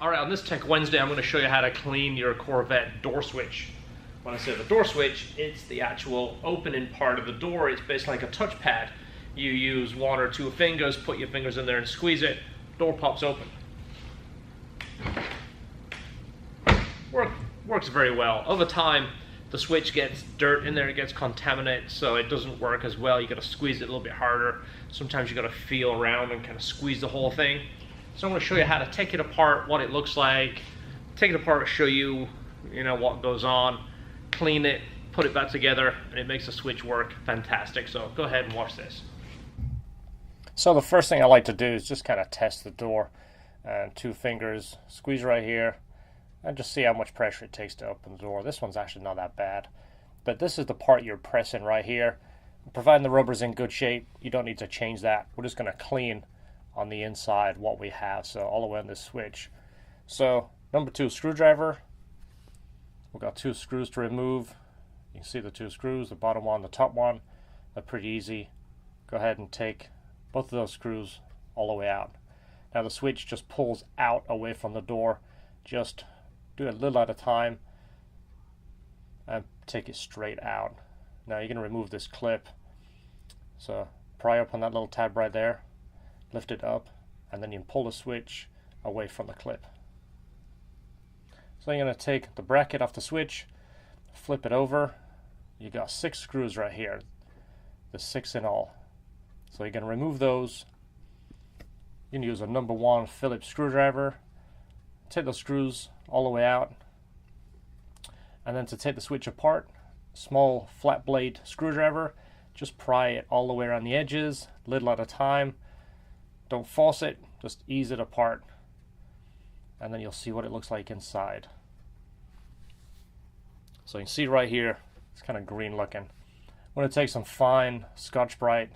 Alright, on this Tech Wednesday, I'm going to show you how to clean your Corvette door switch. When I say the door switch, it's the actual opening part of the door. It's basically like a touchpad. You use one or two fingers, put your fingers in there and squeeze it, door pops open. Works very well. Over time, the switch gets dirt in there, it gets contaminated, so it doesn't work as well. You got to squeeze it a little bit harder. Sometimes you got to feel around and kind of squeeze the whole thing. So I'm going to show you how to take it apart, what it looks like, take it apart, show you, what goes on, clean it, put it back together, and it makes the switch work fantastic. So go ahead and watch this. So the first thing I like to do is just kind of test the door, and two fingers, squeeze right here, and just see how much pressure it takes to open the door. This one's actually not that bad, but this is the part you're pressing right here. Providing the rubber's in good shape, you don't need to change that. We're just going to clean on the inside what we have, so all the way on this switch. So number 2 screwdriver, we've got 2 screws to remove. You can see the 2 screws, the bottom one, the top one. They're pretty easy. Go ahead and take both of those screws all the way out. Now the switch just pulls out away from the door. Just do it a little at a time and take it straight out. Now you're going to remove this clip, so pry up on that little tab right there, lift it up, and then you can pull the switch away from the clip. So you're going to take the bracket off the switch, flip it over. You got 6 screws right here. There's 6 in all. So you're going to remove those. You can use a number 1 Phillips screwdriver. Take those screws all the way out. And then to take the switch apart, small flat blade screwdriver. Just pry it all the way around the edges, little at a time. Don't force it, just ease it apart, and then you'll see what it looks like inside. So you can see right here, it's kind of green looking. I'm going to take some fine Scotch-Brite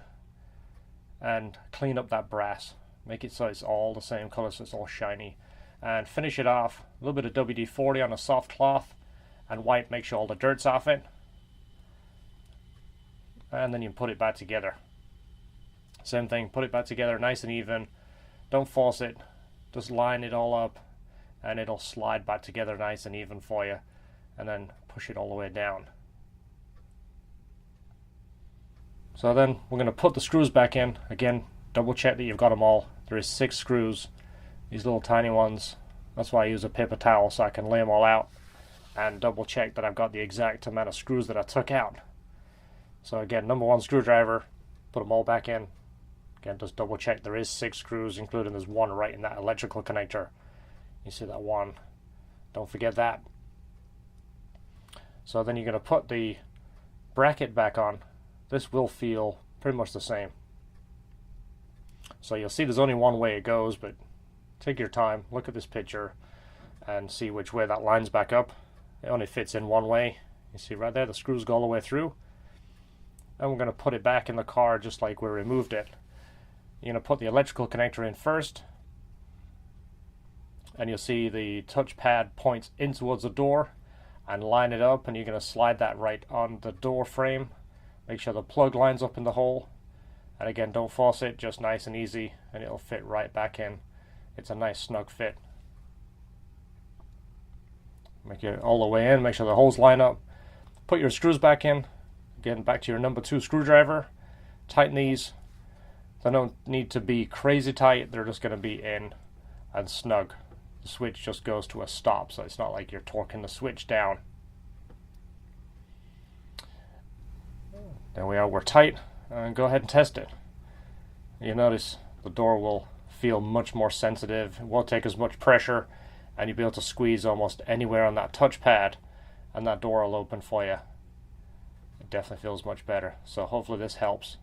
and clean up that brass. Make it so it's all the same color, so it's all shiny. And finish it off, a little bit of WD-40 on a soft cloth, and wipe, make sure all the dirt's off it. And then you can put it back together. Same thing, put it back together nice and even. Don't force it, just line it all up and it'll slide back together nice and even for you, and then push it all the way down. So then we're going to put the screws back in. Again, double check that you've got them all. There is 6 screws, these little tiny ones. That's why I use a paper towel, so I can lay them all out and double check that I've got the exact amount of screws that I took out. So again, number 1 screwdriver, put them all back in. Again, just double check there is 6 screws, including there's 1 right in that electrical connector. You see that 1. Don't forget that. So then you're going to put the bracket back on. This will feel pretty much the same. So you'll see there's only one way it goes, but take your time, look at this picture, and see which way that lines back up. It only fits in one way. You see right there, the screws go all the way through. And we're going to put it back in the car just like we removed it. You're going to put the electrical connector in first, and you'll see the touchpad points in towards the door, and line it up, and you're going to slide that right on the door frame. Make sure the plug lines up in the hole, and again, don't force it, just nice and easy, and it'll fit right back in. It's a nice snug fit. Make it all the way in, make sure the holes line up. Put your screws back in. Again, back to your number 2 screwdriver. Tighten these. They don't need to be crazy tight, they're just going to be in and snug. The switch just goes to a stop, so it's not like you're torquing the switch down. There we are, we're tight. Go ahead and test it. You notice the door will feel much more sensitive, it won't take as much pressure, and you'll be able to squeeze almost anywhere on that touchpad, and that door will open for you. It definitely feels much better. So hopefully this helps.